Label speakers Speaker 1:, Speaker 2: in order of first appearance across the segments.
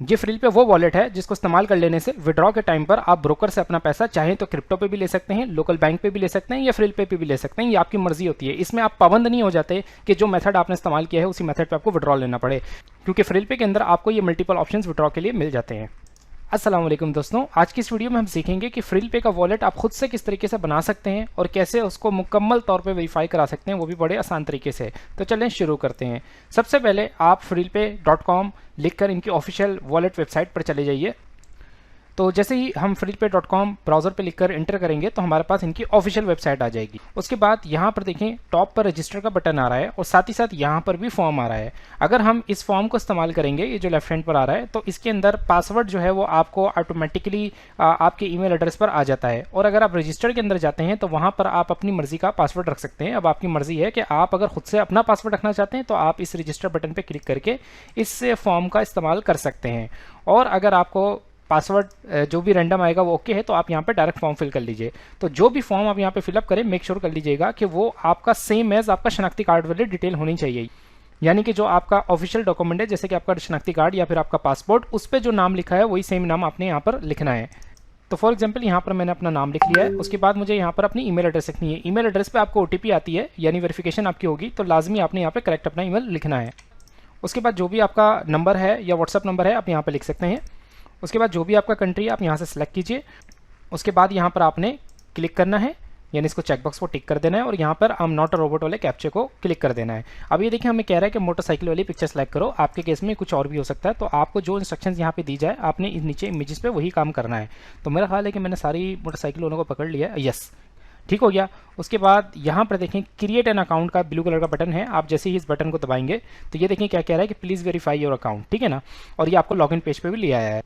Speaker 1: ये फ्रील वो वॉलेट है जिसको इस्तेमाल कर लेने से विड्रॉ के टाइम पर आप ब्रोकर से अपना पैसा चाहें तो क्रिप्टो पे भी ले सकते हैं, लोकल बैंक पे भी ले सकते हैं या फ्रील पे भी ले सकते हैं। ये आपकी मर्जी होती है। इसमें आप पाबंद नहीं हो जाते कि जो मेथड आपने इस्तेमाल किया है उसी मेथड पे आपको विड्रॉ लेना पड़े, क्योंकि फ्रील पे के अंदर आपको ये मल्टीपल ऑप्शंस विड्रॉ के लिए मिल जाते हैं। अस्सलाम वालेकुम दोस्तों, आज की इस वीडियो में हम सीखेंगे कि फ्रील पे का वॉलेट आप खुद से किस तरीके से बना सकते हैं और कैसे उसको मुकम्मल तौर पे वेरीफाई करा सकते हैं, वो भी बड़े आसान तरीके से। तो चलें शुरू करते हैं। सबसे पहले आप freelpay.com लिखकर इनकी ऑफिशियल वॉलेट वेबसाइट पर चले जाइए। तो जैसे ही हम freelpay.com ब्राउज़र पे लिखकर एंटर करेंगे तो हमारे पास इनकी ऑफिशियल वेबसाइट आ जाएगी। उसके बाद यहाँ पर देखें टॉप पर रजिस्टर का बटन आ रहा है और साथ ही साथ यहाँ पर भी फॉर्म आ रहा है। अगर हम इस फॉर्म को इस्तेमाल करेंगे, ये जो लेफ्ट हैंड पर आ रहा है, तो इसके अंदर पासवर्ड जो है वो आपको ऑटोमेटिकली आपके ईमेल एड्रेस पर आ जाता है। और अगर आप रजिस्टर के अंदर जाते हैं तो वहाँ पर आप अपनी मर्जी का पासवर्ड रख सकते हैं। अब आपकी मर्जी है कि आप अगर खुद से अपना पासवर्ड रखना चाहते हैं तो आप इस रजिस्टर बटन पर क्लिक करके इस फॉर्म का इस्तेमाल कर सकते हैं। और अगर आपको पासवर्ड जो भी रैंडम आएगा वो ओके है तो आप यहाँ पे डायरेक्ट फॉर्म फिल कर लीजिए। तो जो भी फॉर्म आप यहाँ पे फिलअप करें मेक श्योर कर लीजिएगा कि वो आपका सेम एज आपका शनाख्ती कार्ड वाली डिटेल होनी चाहिए। यानी कि जो आपका ऑफिशियल डॉक्यूमेंट है जैसे कि आपका शनाख्ती कार्ड या फिर आपका पासपोर्ट, उस पर जो नाम लिखा है वही सेम नाम आपने यहाँ पर लिखना है। तो फॉर एग्जाम्पल यहाँ पर मैंने अपना नाम लिख लिया है। उसके बाद मुझे यहाँ पर अपनी ईमेल एड्रेस लिखनी है। ईमेल एड्रेस पे आपको OTP आती है, यानी वेरिफिकेशन आपकी होगी, तो लाजमी आपने यहाँ पे करेक्ट अपना ईमेल लिखना है। उसके बाद जो भी आपका नंबर है या व्हाट्सअप नंबर है आप यहाँ पर लिख सकते हैं। उसके बाद जो भी आपका कंट्री है आप यहाँ से सिलेक्ट कीजिए। उसके बाद यहाँ पर आपने क्लिक करना है, यानी इसको चेकबॉक्स को टिक कर देना है और यहाँ पर I am not a robot वाले कैप्चे को क्लिक कर देना है। अब ये देखिए हमें कह रहा है कि मोटरसाइकिल वाली पिक्चर सेलेक्ट करो। आपके केस में कुछ और भी हो सकता है, तो आपको जो इंस्ट्रक्शंस यहाँ पे दी जाए आपने नीचे इमेजेस पे वही काम करना है। तो मेरा ख्याल है कि मैंने सारी मोटरसाइकिल वालों को पकड़ लिया है। यस, ठीक हो गया। उसके बाद यहाँ पर देखें क्रिएट एन अकाउंट का ब्लू कलर का बटन है। आप जैसे ही इस बटन को दबाएंगे तो ये देखें क्या कह रहा है कि प्लीज़ वेरीफाई योर अकाउंट, ठीक है ना। और ये आपको लॉगिन पेज पे भी ले आया है।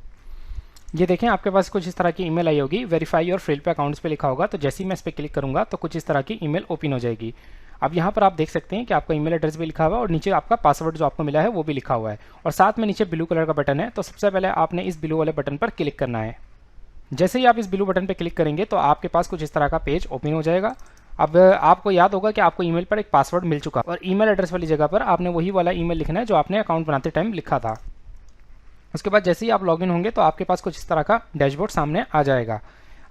Speaker 1: ये देखें आपके पास कुछ इस तरह की ईमेल आई होगी, वेरीफाई योर फ्रीलपे अकाउंट्स पे लिखा होगा। तो जैसे ही मैं इस पर क्लिक करूंगा तो कुछ इस तरह की ईमेल ओपन हो जाएगी। अब यहाँ पर आप देख सकते हैं कि आपका ईमेल एड्रेस भी लिखा हुआ है और नीचे आपका पासवर्ड जो आपको मिला है वो भी लिखा हुआ है और साथ में नीचे ब्लू कलर का बटन है। तो सबसे पहले आपने इस ब्लू वाले बटन पर क्लिक करना है। जैसे ही आप इस ब्लू बटन पर क्लिक करेंगे तो आपके पास कुछ इस तरह का पेज ओपन हो जाएगा। अब आपको याद होगा कि आपको ईमेल पर एक पासवर्ड मिल चुका और ईमेल एड्रेस वाली जगह पर आपने वही वाला ईमेल लिखना है जो आपने अकाउंट बनाते टाइम लिखा था। उसके बाद जैसे ही आप लॉगिन होंगे तो आपके पास कुछ इस तरह का डैशबोर्ड सामने आ जाएगा।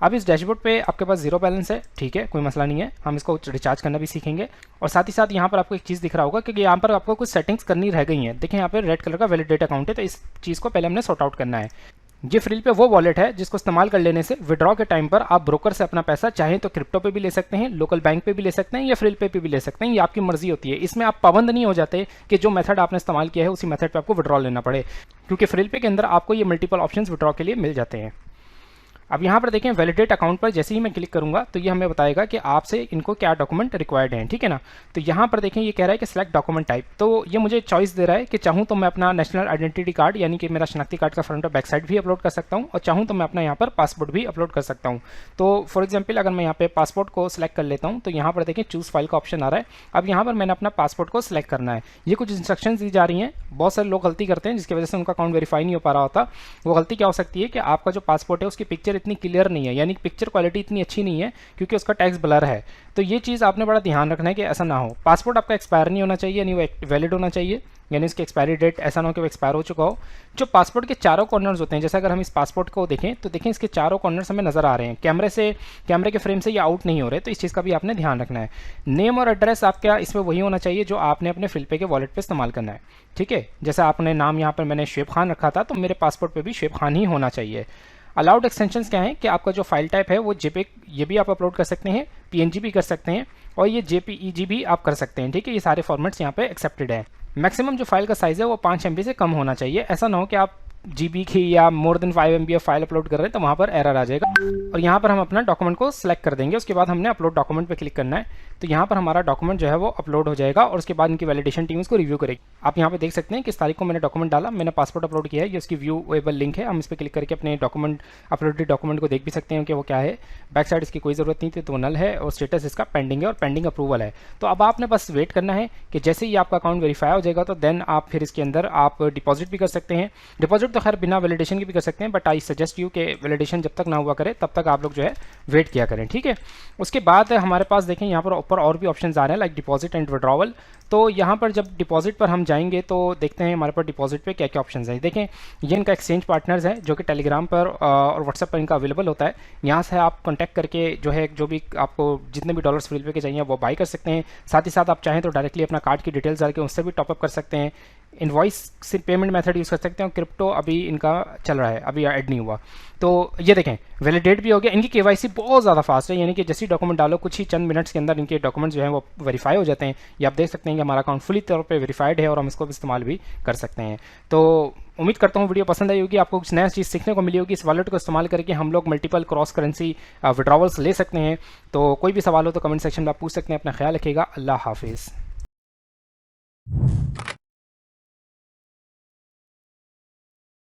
Speaker 1: अब इस डैशबोर्ड पे आपके पास जीरो बैलेंस है, ठीक है, कोई मसला नहीं है। हम इसको रिचार्ज करना भी सीखेंगे। और साथ ही साथ यहाँ पर आपको एक चीज़ दिख रहा होगा कि यहाँ पर आपको कुछ सेटिंग्स करनी रह गई हैं। देखिए यहाँ पर रेड कलर का वैलिडेट अकाउंट है, तो इस चीज़ को पहले हमने सॉर्ट आउट करना है। ये फ्रील पे वो वॉलेट है जिसको इस्तेमाल कर लेने से विड्रॉ के टाइम पर आप ब्रोकर से अपना पैसा चाहें तो क्रिप्टो पे भी ले सकते हैं, लोकल बैंक पे भी ले सकते हैं या फ्रील पे भी ले सकते हैं। ये आपकी मर्जी होती है। इसमें आप पाबंद नहीं हो जाते कि जो मेथड आपने इस्तेमाल किया है उसी मेथड पे आपको विड्रॉ लेना पड़े, क्योंकि फ्रील पे के अंदर आपको ये मल्टीपल ऑप्शंस विड्रॉ के लिए मिल जाते हैं। अब यहाँ पर देखें वैलिडेट अकाउंट पर जैसे ही मैं क्लिक करूंगा तो ये हमें बताएगा कि आपसे इनको क्या डॉक्यूमेंट रिक्वायर्ड हैं, ठीक है ना। तो यहाँ पर देखें ये कह रहा है कि सिलेक्ट डॉक्यूमेंट टाइप। तो ये मुझे चॉइस दे रहा है कि चाहूँ तो मैं अपना नेशनल आइडेंटिटी कार्ड यानी कि मेरा शनाख्ती कार्ड का फ्रंट और बैक साइड भी अपलोड कर सकता हूँ और चाहूँ तो मैं अपना यहाँ पर पासपोर्ट भी अपलोड कर सकता हूँ। तो फॉर एग्जाम्पल अगर मैं यहाँ पे पासपोर्ट को सिलेक्ट कर लेता हूँ तो यहाँ पर देखें चूज़ फाइल का ऑप्शन आ रहा है। अब यहाँ पर मैंने अपना पासपोर्ट को सिलेक्ट करना है। ये कुछ इंस्ट्रक्शंस दी जा रही हैं। बहुत सारे लोग गलती करते हैं जिसकी वजह से उनका अकाउंट वेरीफाई नहीं हो पा रहा होता। वो गलती क्या हो सकती है कि आपका जो पासपोर्ट है उसकी पिक्चर इतनी क्लियर नहीं है, यानी पिक्चर क्वालिटी इतनी अच्छी नहीं है क्योंकि उसका टेक्स्ट ब्लर है। तो ये चीज़ आपने बड़ा ध्यान रखना है कि ऐसा ना हो। पासपोर्ट आपका एक्सपायर नहीं होना चाहिए, यानी वो वैलिड होना चाहिए, यानी इसकी एक्सपायरी डेट ऐसा ना हो कि वो एक्सपायर हो चुका हो। जो पासपोर्ट के चारों कॉर्नर्स होते हैं, जैसे अगर हम इस पासपोर्ट को देखें तो देखें इसके चारों कॉर्नर्स हमें नजर आ रहे हैं, कैमरे के फ्रेम से ये आउट नहीं हो रहे। तो इस चीज़ का भी आपने ध्यान रखना है। नेम और एड्रेस आपका इसमें वही होना चाहिए जो आपने अपने फ्रीलपे के वॉलेट पे इस्तेमाल करना है, ठीक है। जैसे आपने नाम यहाँ पर मैंने शुएब खान रखा था तो मेरे पासपोर्ट पर भी शुएब खान ही होना चाहिए। अलाउड एक्सटेंशंस क्या है कि आपका जो फाइल टाइप है वो जेपेग ये भी आप अपलोड कर सकते हैं, PNG भी कर सकते हैं और ये JPEG भी आप कर सकते हैं, ठीक है। ये सारे फॉर्मेट्स यहाँ पे एक्सेप्टेड है। मैक्सिमम जो फाइल का साइज़ है वो 5 MB से कम होना चाहिए। ऐसा ना हो कि आप GB की या more than 5 MB file upload कर रहे हैं तो वहाँ पर एरर आ जाएगा। और यहाँ पर हम अपना डॉक्यूमेंट को सिलेक्ट कर देंगे। उसके बाद हमने अपलोड डॉक्यूमेंट पे क्लिक करना है। तो यहाँ पर हमारा डॉक्यूमेंट जो है वो अपलोड हो जाएगा और उसके बाद इनकी वैलिडेशन टीम उसको रिव्यू करेगी। आप यहाँ पे देख सकते हैं किस तारीख को मैंने डॉक्यूमेंट डाला, मैंने पासपोर्ट अपलोड किया है। ये उसकी व्यूएबल लिंक है, हम इस पर क्लिक करके अपने डॉक्यूमेंट अपलोडेड डॉक्यूमेंट को देख भी सकते हैं कि वो क्या है। बैक साइड इसकी कोई ज़रूरत नहीं थी तो नल है और स्टेटस इसका पेंडिंग है और पेंडिंग अप्रूवल है। तो अब आपने बस वेट करना है कि जैसे ही आपका अकाउंट वेरीफाई हो जाएगा तो देन आप फिर इसके अंदर आप डिपॉजिट भी कर सकते हैं। डिपॉजिट तो खैर बिना वैलिडेशन के भी कर सकते हैं, बट आई सजेस्ट यू कि वैलिडेशन जब तक ना हुआ करे तब तक आप लोग जो है वेट किया करें, ठीक है। उसके बाद हमारे पास देखें यहाँ पर ऊपर और भी ऑप्शन आ रहे हैं लाइक डिपॉजिट एंड विड्रॉवल। तो यहाँ पर जब डिपॉजिट पर हम जाएंगे तो देखते हैं हमारे पास डिपॉजिट पे क्या क्या ऑप्शन हैं। देखें ये इनका एक्सचेंज पार्टनर्स है जो कि टेलीग्राम पर और व्हाट्सएप पर इनका अवेलेबल होता है। यहाँ से आप कॉन्टैक्ट करके जो है जो भी आपको जितने भी डॉलर्स फ्रील पे के चाहिए वो बाई कर सकते हैं। साथ ही साथ आप चाहें तो डायरेक्टली अपना कार्ड की डिटेल्स डाल के उससे भी टॉपअप कर सकते हैं। इनवॉइस से पेमेंट मेथड यूज़ कर सकते हैं। क्रिप्टो अभी इनका चल रहा है, अभी ऐड नहीं हुआ। तो ये देखें वैलिडेट भी हो गया। इनकी केवाईसी बहुत ज़्यादा फास्ट है, यानी कि जैसे डॉक्यूमेंट डालो कुछ ही चंद मिनट्स के अंदर इनके डॉक्यूमेंट जो हैं वो वेरीफाई हो जाते हैं। ये आप देख सकते हैं कि हमारा अकाउंट फुली तौर पे वेरीफाइड है और हम इसको इस्तेमाल भी कर सकते हैं। तो उम्मीद करता हूँ वीडियो पसंद आई होगी, आपको कुछ नया चीज़ सीखने को मिली होगी। इस वॉलेट को इस्तेमाल करके हम लोग मल्टीपल क्रॉस करेंसी विड्रॉवल्स ले सकते हैं। तो कोई भी सवाल हो तो कमेंट सेक्शन में आप पूछ सकते हैं। अपना ख्याल रखिएगा। अल्लाह हाफिज़।